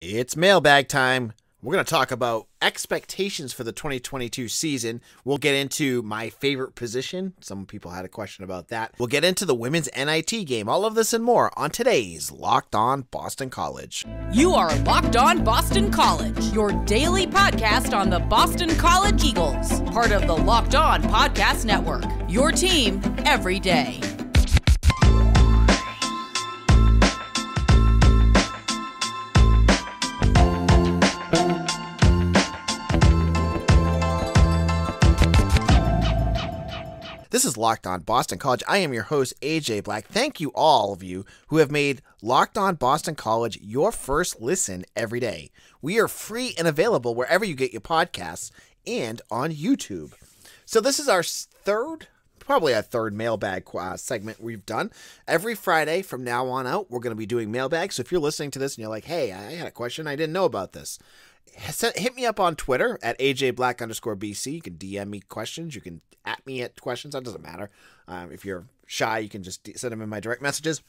It's mailbag time. We're going to talk about expectations for the 2022 season. We'll get into my favorite position. Some people had a question about that. We'll get into the women's NIT game. All of this and more on today's Locked On Boston College. You are Locked On Boston College, your daily podcast on the Boston College Eagles, part of the Locked On Podcast Network, your team every day. This is Locked On Boston College. I am your host, AJ Black. Thank you all of you who have made Locked On Boston College your first listen every day. We are free and available wherever you get your podcasts and on YouTube. So this is our probably our third mailbag segment we've done. Every Friday from now on out, we're going to be doing mailbag. So if you're listening to this and you're like, hey, I had a question, I didn't know about this. Hit me up on Twitter at AJBlack_BC. You can DM me questions. You can at me at questions. That doesn't matter. If you're shy, you can just send them in my direct messages.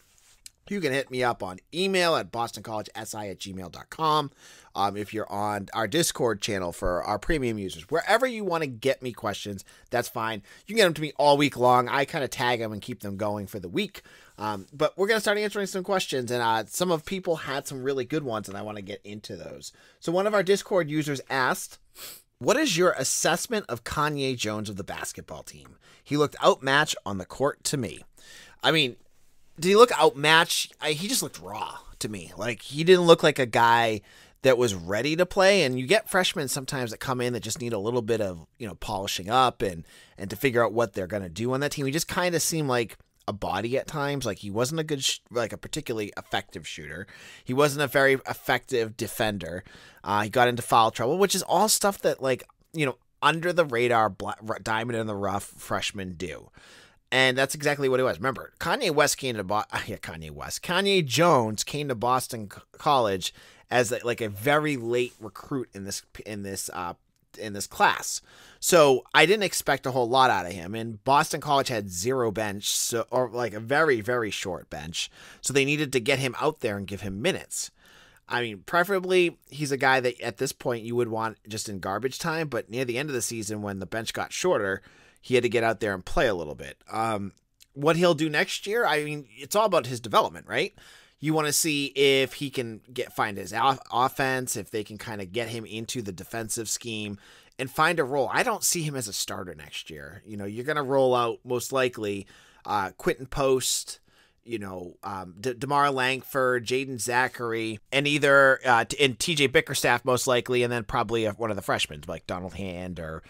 You can hit me up on email at bostoncollegesi@gmail.com. If you're on our Discord channel for our premium users, wherever you want to get me questions, that's fine. You can get them to me all week long. I kind of tag them and keep them going for the week. But we're going to start answering some questions, and some of people had some really good ones, and I want to get into those. So one of our Discord users asked, what is your assessment of Kanye Jones of the basketball team? He looked outmatched on the court to me. I mean, did he look outmatched? He just looked raw to me. Like, he didn't look like a guy that was ready to play. And you get freshmen sometimes that come in that just need a little bit of, polishing up and to figure out what they're going to do on that team. He just kind of seemed like a body at times. Like, he wasn't a particularly effective shooter. He wasn't a very effective defender. He got into foul trouble, which is all stuff that, under the radar, diamond in the rough freshmen do. And that's exactly what it was. Remember, Kanye Jones came to Boston College as a very late recruit in this class. So I didn't expect a whole lot out of him. And Boston College had zero bench, or a very, very short bench. So they needed to get him out there and give him minutes. I mean, preferably he's a guy that at this point you would want just in garbage time. But near the end of the season, when the bench got shorter, he had to get out there and play a little bit. What he'll do next year, I mean, it's all about his development, right? You want to see if he can find his offense, if they can kind of get him into the defensive scheme and find a role. I don't see him as a starter next year. You're going to roll out most likely Quentin Post, DeMar Langford, Jaden Zachary, and either and TJ Bickerstaff most likely, and then probably one of the freshmen like Donald Hand or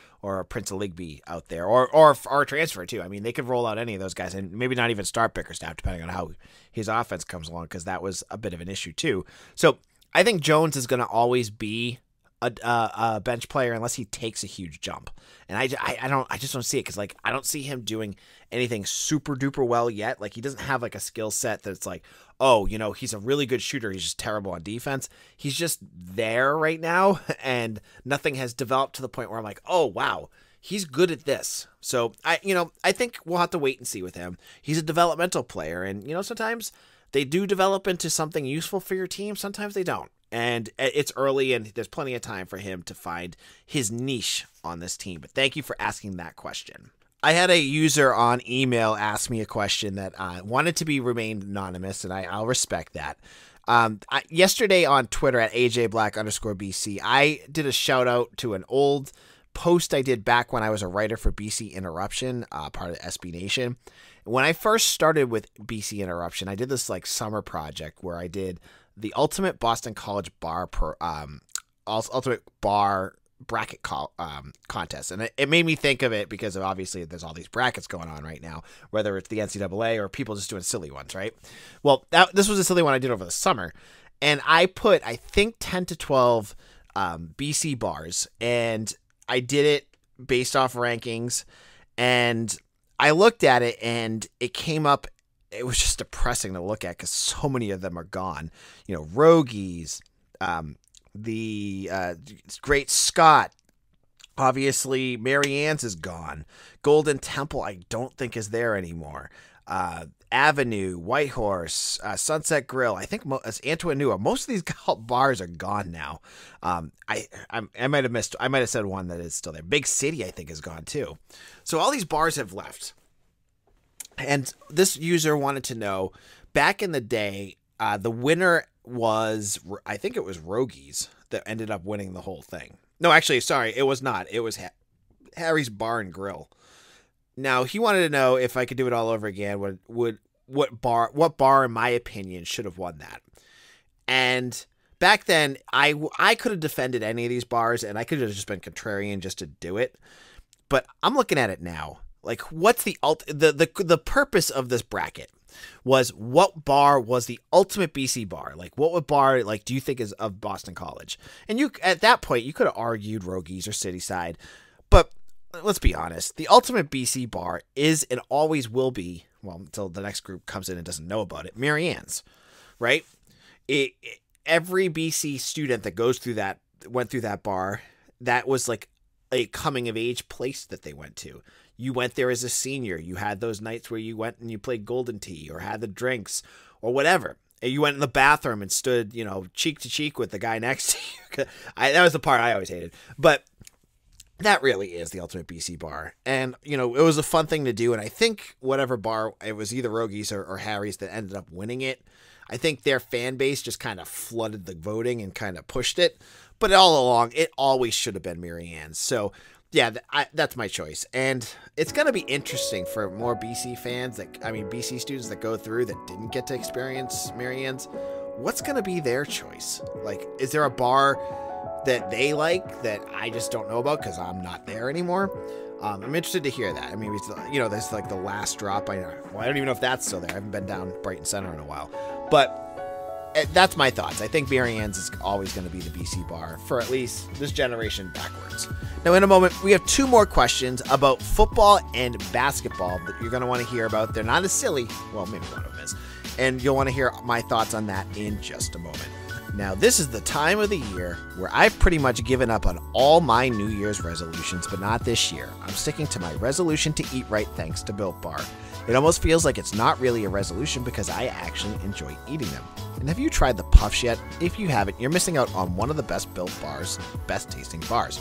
Prince of Ligby out there, or transfer too. I mean, they could roll out any of those guys and maybe not even start Bickerstaff depending on how his offense comes along, because that was a bit of an issue too. So I think Jones is going to always be a bench player unless he takes a huge jump, and I just don't see it, because I don't see him doing anything super duper well yet. He doesn't have a skill set that's he's a really good shooter, he's just terrible on defense. He's just there right now, and nothing has developed to the point where I'm like, oh wow, he's good at this. So I think we'll have to wait and see with him. He's a developmental player, and sometimes they do develop into something useful for your team, sometimes they don't. And it's early, and there's plenty of time for him to find his niche on this team. But thank you for asking that question. I had a user on email ask me a question that wanted to be remained anonymous, and I'll respect that. Yesterday on Twitter at AJBlack_BC, I did a shout out to an old post I did back when I was a writer for BC Interruption, part of SB Nation. When I first started with BC Interruption, I did this summer project where I did the Ultimate Boston College Ultimate Bar Bracket Contest. And it made me think of it because obviously there's all these brackets going on right now, whether it's the NCAA or people just doing silly ones, right? Well, this was a silly one I did over the summer. And I put, I think, 10 to 12 BC bars. And I did it based off rankings. And I looked at it, and it came up. It was just depressing to look at because so many of them are gone. Rogies, the Great Scott, obviously Mary Ann's is gone. Golden Temple, I don't think is there anymore. Avenue, Whitehorse, Sunset Grill. I think it's Antoinua. Most of these bars are gone now. I might have missed. I might have said one that is still there. Big City, I think, is gone too. So all these bars have left. And this user wanted to know, back in the day, the winner was, I think it was Rogies that ended up winning the whole thing. No, actually, sorry, it was not. It was Harry's Bar and Grill. Now, he wanted to know if I could do it all over again, what bar, in my opinion, should have won that. And back then, I could have defended any of these bars, and I could have just been contrarian just to do it. But I'm looking at it now. Like, what's the purpose of this bracket? Was what bar was the ultimate BC bar? Like, what bar, like, do you think is of Boston College? And you, at that point, you could have argued Rogies or Cityside. But let's be honest, the ultimate BC bar is and always will be, well, until the next group comes in and doesn't know about it, Marianne's, right? Every BC student that went through that bar, that was like a coming of age place that they went to. You went there as a senior. You had those nights where you went and you played Golden Tee or had the drinks or whatever. And you went in the bathroom and stood, cheek to cheek with the guy next to you. That was the part I always hated. But that really is the ultimate BC bar. And, it was a fun thing to do. And I think whatever bar, it was either Rogies or Harry's that ended up winning it. I think their fan base just kind of flooded the voting and kind of pushed it. But all along, it always should have been Marianne's. So, yeah, that's my choice. And it's going to be interesting for more BC fans, BC students that go through that didn't get to experience Marianne's. What's going to be their choice? Like, is there a bar that they like that I just don't know about because I'm not there anymore? I'm interested to hear that. I mean, there's like the last drop. I don't even know if that's still there. I haven't been down Brighton Center in a while. But that's my thoughts. I think Marianne's is always going to be the BC bar for at least this generation backwards. Now, in a moment, we have 2 more questions about football and basketball that you're going to want to hear about. They're not as silly. Well, maybe one of them is. And you'll want to hear my thoughts on that in just a moment. Now, this is the time of the year where I've pretty much given up on all my New Year's resolutions, but not this year. I'm sticking to my resolution to eat right thanks to Built Bar. It almost feels like it's not really a resolution because I actually enjoy eating them. And have you tried the Puffs yet? If you haven't, you're missing out on one of the best Built Bars, best tasting bars.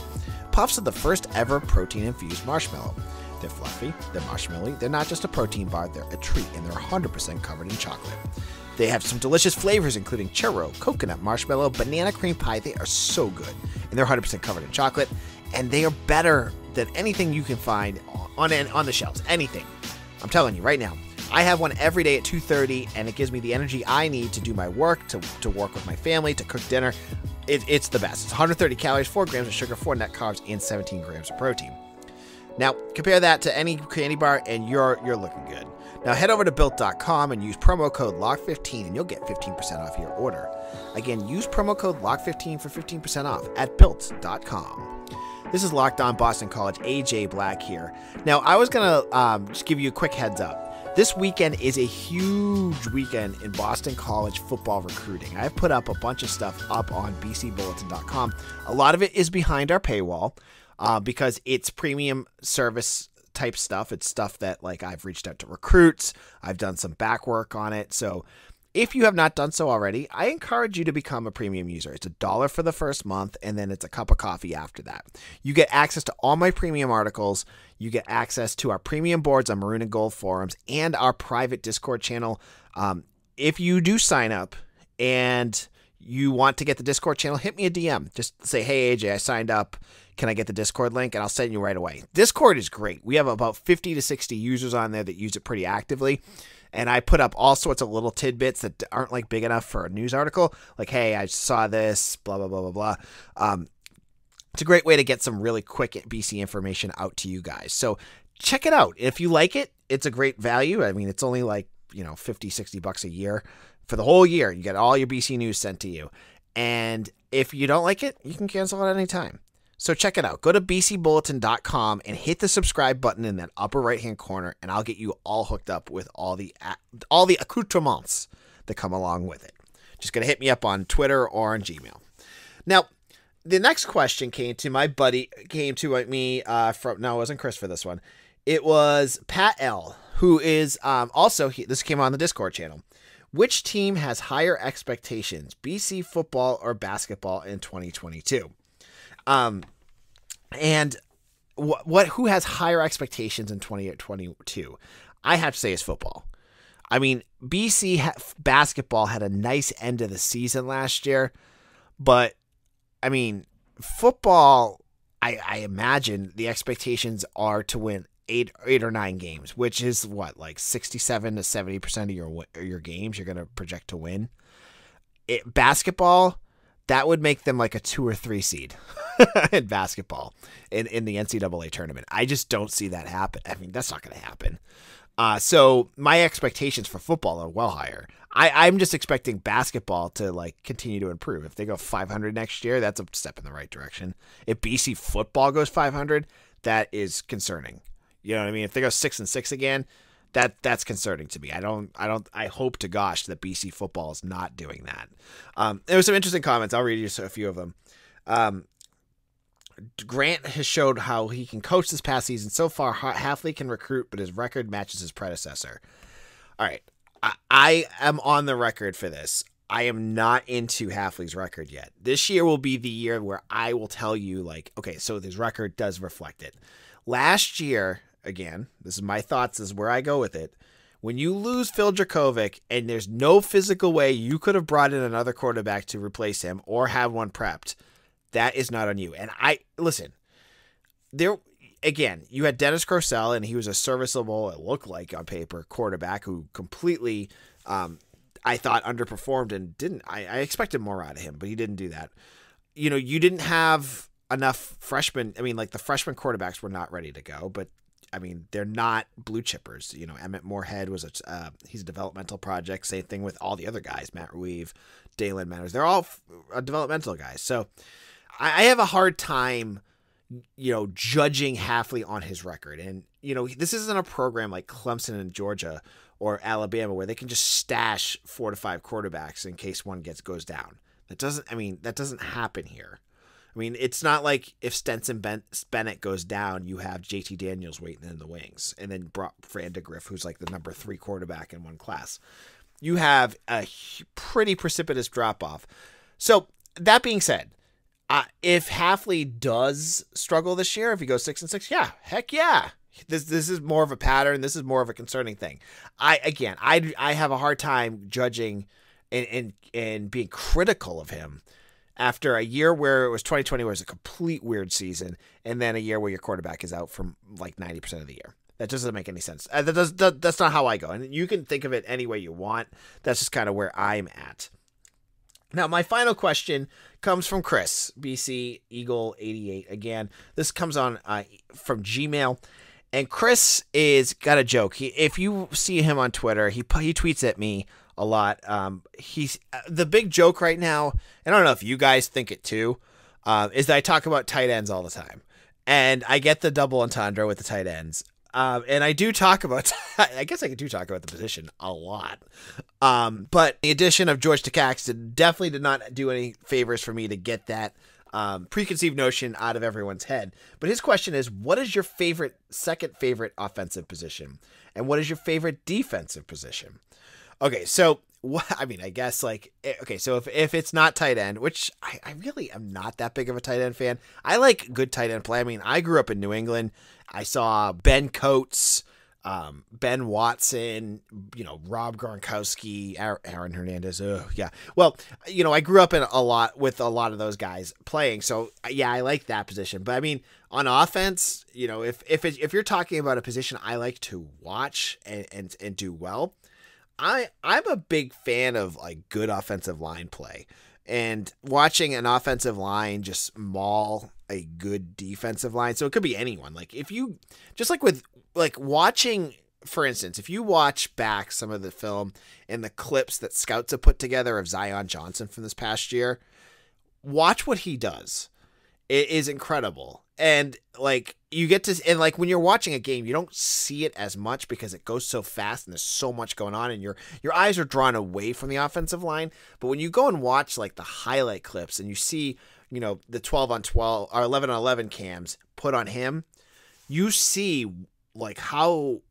Puffs are the first ever protein-infused marshmallow. They're fluffy, they're marshmallowy, they're not just a protein bar, they're a treat, and they're 100% covered in chocolate. They have some delicious flavors, including churro, coconut, marshmallow, banana cream pie. They are so good, and they're 100% covered in chocolate, and they are better than anything you can find on the shelves. Anything. I'm telling you right now. I have one every day at 2:30, and it gives me the energy I need to do my work, to work with my family, to cook dinner. It's the best. It's 130 calories, 4 grams of sugar, 4 net carbs, and 17 grams of protein. Now, compare that to any candy bar, and you're looking good. Now, head over to Built.com and use promo code LOCK15, and you'll get 15% off your order. Again, use promo code LOCK15 for 15% off at Built.com. This is Locked On Boston College, AJ Black here. Now, I was going to just give you a quick heads up. This weekend is a huge weekend in Boston College football recruiting. I've put up a bunch of stuff up on bcbulletin.com. A lot of it is behind our paywall because it's premium service type stuff. It's stuff that, like, I've reached out to recruits. I've done some back work on it. So if you have not done so already, I encourage you to become a premium user. It's $1 for the first month, and then it's a cup of coffee after that. You get access to all my premium articles. You get access to our premium boards on Maroon and Gold forums and our private Discord channel. If you do sign up and you want to get the Discord channel, hit me a DM. Just say, hey, AJ, I signed up. Can I get the Discord link? And I'll send you right away. Discord is great. We have about 50 to 60 users on there that use it pretty actively. And I put up all sorts of little tidbits that aren't like big enough for a news article. Like, hey, I saw this, blah, blah, blah, blah, blah. It's a great way to get some really quick BC information out to you guys. So check it out. If you like it, it's a great value. I mean, it's only like, $50-$60 a year for the whole year. You get all your BC news sent to you. And if you don't like it, you can cancel it at any time. So check it out. Go to bcbulletin.com and hit the subscribe button in that upper right-hand corner, and I'll get you all hooked up with all the accoutrements that come along with it. Just going to hit me up on Twitter or on Gmail. Now, the next question came to me from, no, it wasn't Chris for this one. It was Pat L. who is also, this came on the Discord channel. Which team has higher expectations, BC football or basketball in 2022? And who has higher expectations in 2022? I have to say is football. I mean, BC basketball had a nice end of the season last year, but I mean, football, I imagine the expectations are to win eight or 9 games, which is what, like 67 to 70% of your games you're going to project to win. Basketball, that would make them like a 2 or 3 seed in basketball in the NCAA tournament. I just don't see that happen. I mean, that's not going to happen. So my expectations for football are well higher. I'm just expecting basketball to like continue to improve. If they go 500 next year, that's a step in the right direction. If BC football goes 500, that is concerning. You know what I mean? If they go 6-6 again, that's concerning to me. I hope to gosh that BC football is not doing that. There were some interesting comments. I'll read you a few of them. Grant has showed how he can coach this past season. So far, Hafley can recruit, but his record matches his predecessor. All right. I am on the record for this. I am not into Hafley's record yet. This year will be the year where I will tell you, like, okay, so his record does reflect it. Last year, again, this is my thoughts, this is where I go with it. When you lose Phil Dracovic and there's no physical way you could have brought in another quarterback to replace him or have one prepped, that is not on you. And listen, there again, you had Dennis Grosel, and he was a serviceable, it looked like on paper, quarterback who completely, I thought, underperformed and didn't. I expected more out of him, but he didn't do that. You know, you didn't have enough freshmen. I mean, like the freshman quarterbacks were not ready to go, but I mean, they're not blue chippers. You know, Emmett Moorhead was he's a developmental project. Same thing with all the other guys, Matt Ruive, Dalen Manners. They're all developmental guys. So I have a hard time, you know, judging Hafley on his record. And, you know, this isn't a program like Clemson and Georgia or Alabama where they can just stash 4 to 5 quarterbacks in case one goes down. That doesn't happen here. I mean, it's not like if Stenson Bennett goes down, you have JT Daniels waiting in the wings and then brought Vandegrift, who's like the number 3 quarterback in one class. You have a pretty precipitous drop off. So that being said, if Hafley does struggle this year, if he goes 6-6, yeah, heck yeah. This is more of a pattern. This is more of a concerning thing. I have a hard time judging and being critical of him after a year where it was 2020 was a complete weird season, and then a year where your quarterback is out for like 90% of the year. That doesn't make any sense. That's not how I go. And you can think of it any way you want. That's just kind of where I'm at. Now, my final question comes from Chris, BC Eagle 88. Again, this comes on from Gmail. And Chris is got a joke. If you see him on Twitter, he tweets at me a lot. He's the big joke right now, and I don't know if you guys think it too, is that I talk about tight ends all the time. And I get the double entendre with the tight ends. And I do talk about, I guess I do talk about the position a lot. But the addition of George Takacs definitely did not do any favors for me to get that preconceived notion out of everyone's head. But his question is, what is your second favorite offensive position? And what is your favorite defensive position? Okay, so I guess so if it's not tight end, which I really am not that big of a tight end fan. I like good tight end play. I mean, I grew up in New England. I saw Ben Coates, Ben Watson, Rob Gronkowski, Aaron Hernandez. Yeah. Well, I grew up with a lot of those guys playing. So yeah, I like that position. But I mean, on offense, if you're talking about a position I like to watch and do well, I'm a big fan of like good offensive line play, and watching an offensive line just maul a good defensive line. So it could be anyone. Like if you just watching, for instance, if you watch back some of the film and the clips that scouts have put together of Zion Johnson from this past year, watch what he does. It is incredible. And you get to, and when you're watching a game, you don't see it as much because it goes so fast and there's so much going on and your eyes are drawn away from the offensive line. But when you go and watch the highlight clips and you see, the 12-on-12 or 11-on-11 cams put on him, you see how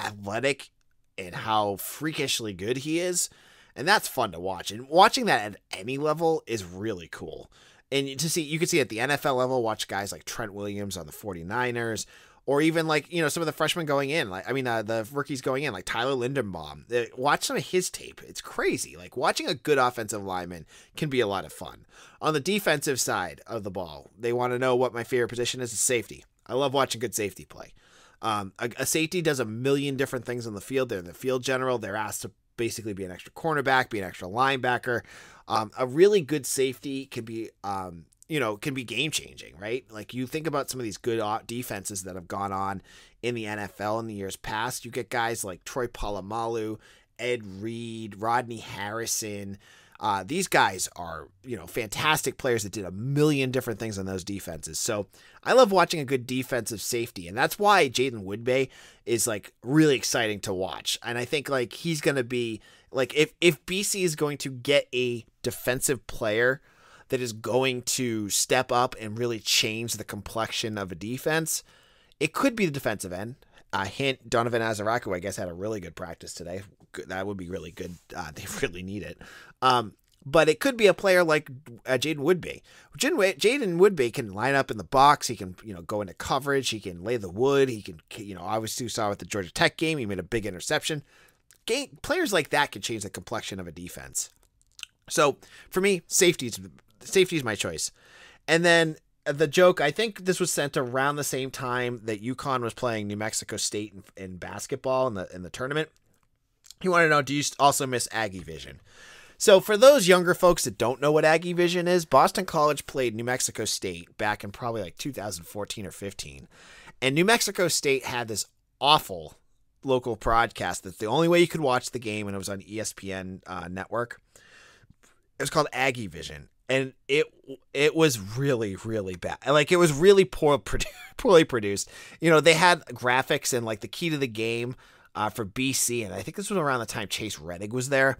athletic and how freakishly good he is. And that's fun to watch. And watching that at any level is really cool. And to see, you can see at the NFL level, watch guys like Trent Williams on the 49ers, or even like, some of the freshmen going in, the rookies going in, like Tyler Linderbaum. Watch some of his tape. It's crazy. Like watching a good offensive lineman can be a lot of fun. On the defensive side of the ball, they want to know what my favorite position is. It's safety. I love watching good safety play. A safety does a million different things on the field. They're the field general. They're asked to basically be an extra cornerback, be an extra linebacker. A really good safety can be, can be game changing, right? Like you think about some of these good defenses that have gone on in the NFL in the years past. You get guys like Troy Polamalu, Ed Reed, Rodney Harrison. These guys are, fantastic players that did a million different things on those defenses. So I love watching a good defensive safety. And that's why Jaden Woodbay is like really exciting to watch. And I think like he's going to be like, if BC is going to get a defensive player that is going to step up and really change the complexion of a defense, it could be the defensive end. Hint, Donovan Azaraku, I guess, had a really good practice today. That would be really good. They really need it. But it could be a player like Jaden Woodbay. Jaden Woodbay can line up in the box. He can, go into coverage. He can lay the wood. He can, obviously you saw with the Georgia Tech game, he made a big interception. Players like that can change the complexion of a defense. So for me, safety is my choice. And then the joke, I think this was sent around the same time that UConn was playing New Mexico State in basketball in the tournament. He wanted to know, do you also miss Aggie Vision? So for those younger folks that don't know what Aggie Vision is, Boston College played New Mexico State back in probably like 2014 or 15. And New Mexico State had this awful local broadcast that's the only way you could watch the game, and it was on ESPN network. It was called Aggie Vision. And it was really, really bad. Like, it was really poorly produced. They had graphics and like the key to the game for BC. And I think this was around the time Chase Reddick was there.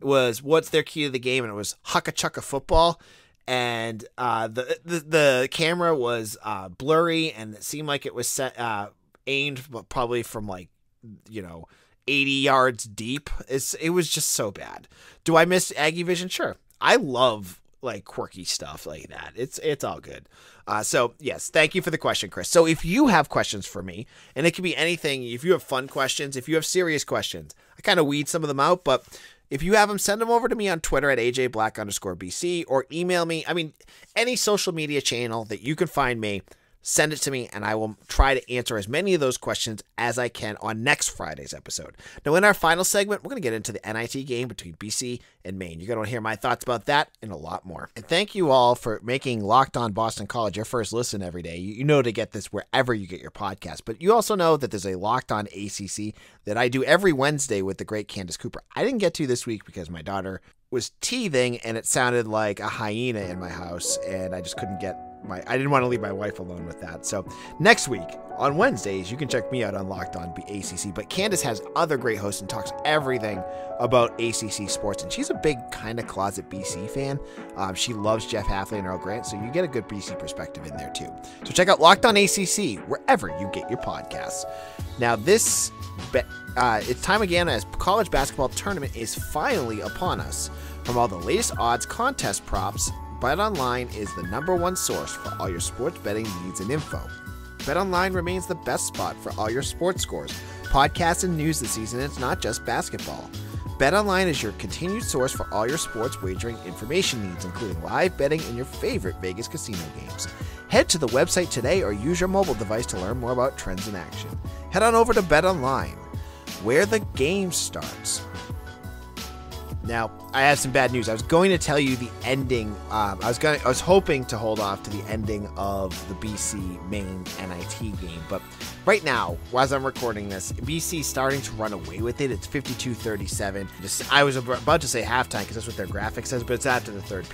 It was, what's their key to the game? And it was Hucka Chucka football. And the camera was blurry, and it seemed like it was aimed probably from 80 yards deep. It was just so bad. Do I miss Aggie Vision? Sure. I love like quirky stuff like that. It's all good. So yes, thank you for the question, Chris. So if you have questions for me, and it can be anything, if you have fun questions, if you have serious questions, I kind of weed some of them out, but if you have them, send them over to me on Twitter at AJBlack_BC, or email me. I mean, any social media channel that you can find me, send it to me, and I will try to answer as many of those questions as I can on next Friday's episode. Now, in our final segment, we're going to get into the NIT game between BC and Maine. You're going to hear my thoughts about that and a lot more. And thank you all for making Locked On Boston College your first listen every day. You know to get this wherever you get your podcast, but you also know that there's a Locked On ACC that I do every Wednesday with the great Candace Cooper. I didn't get to this week because my daughter was teething and it sounded like a hyena in my house, and I just couldn't get I didn't want to leave my wife alone with that. So next week on Wednesdays, you can check me out on Locked On ACC. But Candace has other great hosts and talks everything about ACC sports. And she's a big kind of closet BC fan. She loves Jeff Hafley and Earl Grant. So you get a good BC perspective in there too. So check out Locked On ACC wherever you get your podcasts. Now it's time again as college basketball tournament is finally upon us. From all the latest odds, contest props, BetOnline is the #1 source for all your sports betting needs and info. BetOnline remains the best spot for all your sports scores, podcasts, and news this season. It's not just basketball. BetOnline is your continued source for all your sports wagering information needs, including live betting and your favorite Vegas casino games. Head to the website today or use your mobile device to learn more about trends in action. Head on over to BetOnline, where the game starts. Now, I have some bad news. I was going to tell you the ending. I was hoping to hold off to the ending of the BC Maine NIT game, but right now, as I'm recording this, BC starting to run away with it. It's 52-37. I was about to say halftime because that's what their graphic says, but it's after the third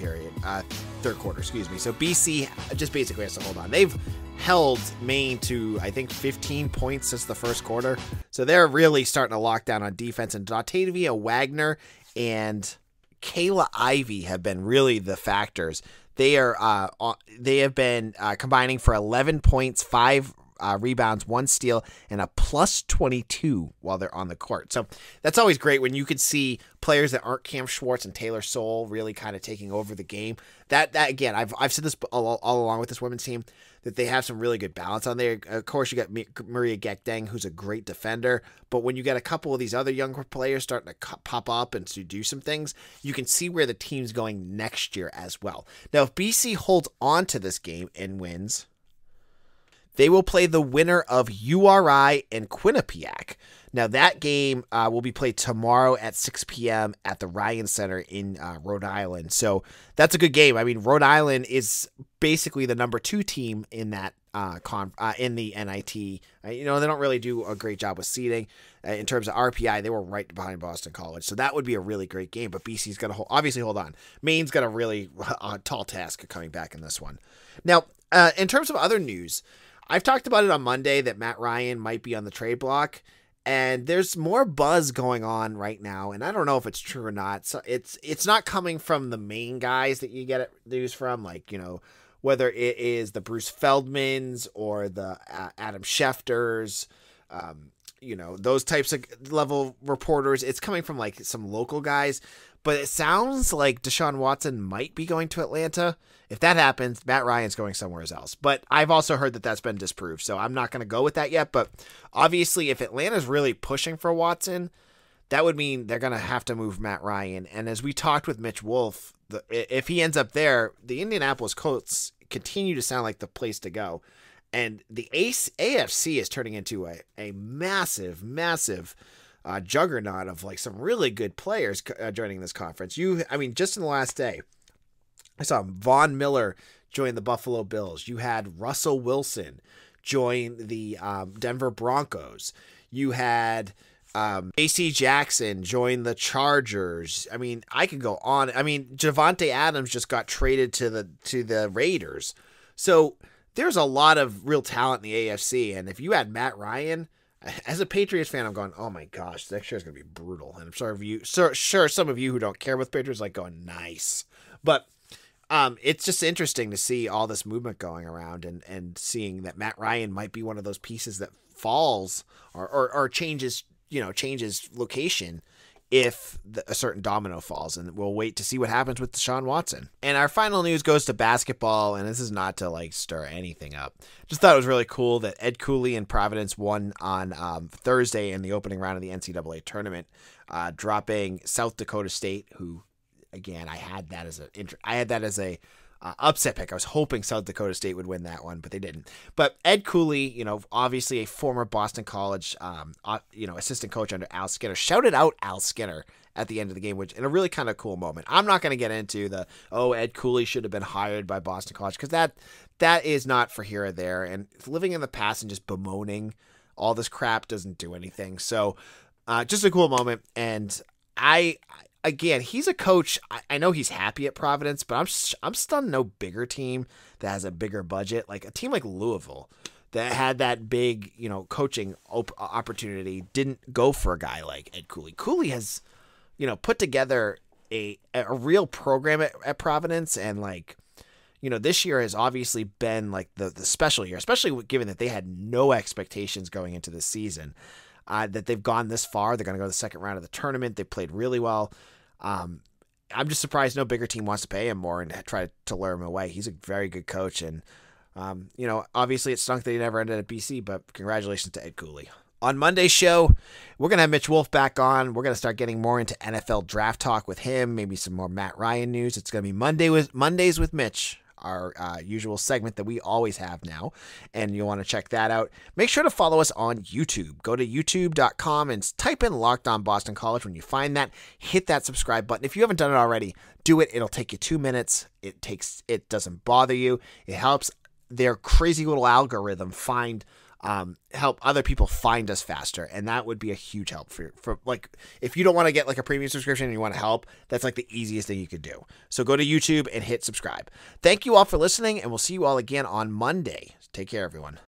quarter. Excuse me. So BC just basically has to hold on. They've held Maine to, I think, 15 points since the first quarter. So they're really starting to lock down on defense. And Dontavia Wagner and Kayla Ivey have been really the factors. They have been combining for 11 points, 5 rebounds, 1 steal, and a plus 22 while they're on the court. So that's always great when you could see players that aren't Cam Schwartz and Taylor Soule really kind of taking over the game. That again, I've said this all along with this women's team, that they have some really good balance on there. Of course, you got Maria Gekdeng, who's a great defender, but when you got a couple of these other younger players starting to pop up and to do some things, you can see where the team's going next year as well. Now, if BC holds on to this game and wins, they will play the winner of URI and Quinnipiac. Now, that game will be played tomorrow at 6 p.m. at the Ryan Center in Rhode Island. So that's a good game. I mean, Rhode Island is basically the number 2 team in that in the NIT. They don't really do a great job with seeding. In terms of RPI, they were right behind Boston College. So that would be a really great game. But BC's got to obviously hold on. Maine's got a really tall task of coming back in this one. Now, in terms of other news, I've talked about it on Monday that Matt Ryan might be on the trade block. And there's more buzz going on right now, and I don't know if it's true or not. So it's not coming from the main guys that you get news from, like, whether it is the Bruce Feldmans or the Adam Schefters, those types of level reporters. It's coming from like some local guys, but it sounds like Deshaun Watson might be going to Atlanta. If that happens, Matt Ryan's going somewhere else. But I've also heard that that's been disproved, so I'm not going to go with that yet. But obviously, if Atlanta's really pushing for Watson, that would mean they're going to have to move Matt Ryan. And as we talked with Mitch Wolf, if he ends up there, the Indianapolis Colts continue to sound like the place to go. And the AFC is turning into a massive, massive juggernaut of like some really good players joining this conference. Just in the last day, I saw Von Miller join the Buffalo Bills. You had Russell Wilson join the Denver Broncos. You had AC Jackson join the Chargers. I mean, I could go on. I mean, Javonte Adams just got traded to the Raiders. So there's a lot of real talent in the AFC. And if you had Matt Ryan, as a Patriots fan, I'm going, oh my gosh, next year is going to be brutal. And I'm sure some of you who don't care with Patriots like going, nice. But it's just interesting to see all this movement going around and seeing that Matt Ryan might be one of those pieces that falls or changes location if a certain domino falls, and we'll wait to see what happens with Deshaun Watson. And our final news goes to basketball, and this is not to like stir anything up. Just thought it was really cool that Ed Cooley and Providence won on Thursday in the opening round of the NCAA tournament, dropping South Dakota State, who, again, I had that as a upset pick. I was hoping South Dakota State would win that one, but they didn't. But Ed Cooley, obviously a former Boston College, assistant coach under Al Skinner, shouted out Al Skinner at the end of the game, which in a really kind of cool moment. I'm not going to get into Ed Cooley should have been hired by Boston College, because that is not for here or there. And living in the past and just bemoaning all this crap doesn't do anything. So just a cool moment. And again, he's a coach. I know he's happy at Providence, but I'm stunned no bigger team that has a bigger budget, like a team like Louisville that had that big, coaching opportunity, didn't go for a guy like Ed Cooley. Cooley has, put together a real program at Providence, and this year has obviously been like the special year, especially given that they had no expectations going into this season. That they've gone this far. They're going to go to the second round of the tournament. They played really well. I'm just surprised no bigger team wants to pay him more and try to lure him away. He's a very good coach. And, obviously it stunk that he never ended at BC, but congratulations to Ed Cooley. On Monday's show, we're going to have Mitch Wolf back on. We're going to start getting more into NFL draft talk with him, maybe some more Matt Ryan news. It's going to be Mondays with Mitch, our usual segment that we always have now, and you'll want to check that out. Make sure to follow us on YouTube. Go to youtube.com and type in Locked On Boston College. When you find that, hit that subscribe button. If you haven't done it already, do it. It'll take you 2 minutes. It doesn't bother you. It helps their crazy little algorithm help other people find us faster, and that would be a huge help for like, if you don't want to get like a premium subscription and you want to help, that's like the easiest thing you could do. So go to YouTube and hit subscribe. Thank you all for listening, and we'll see you all again on Monday. Take care, everyone.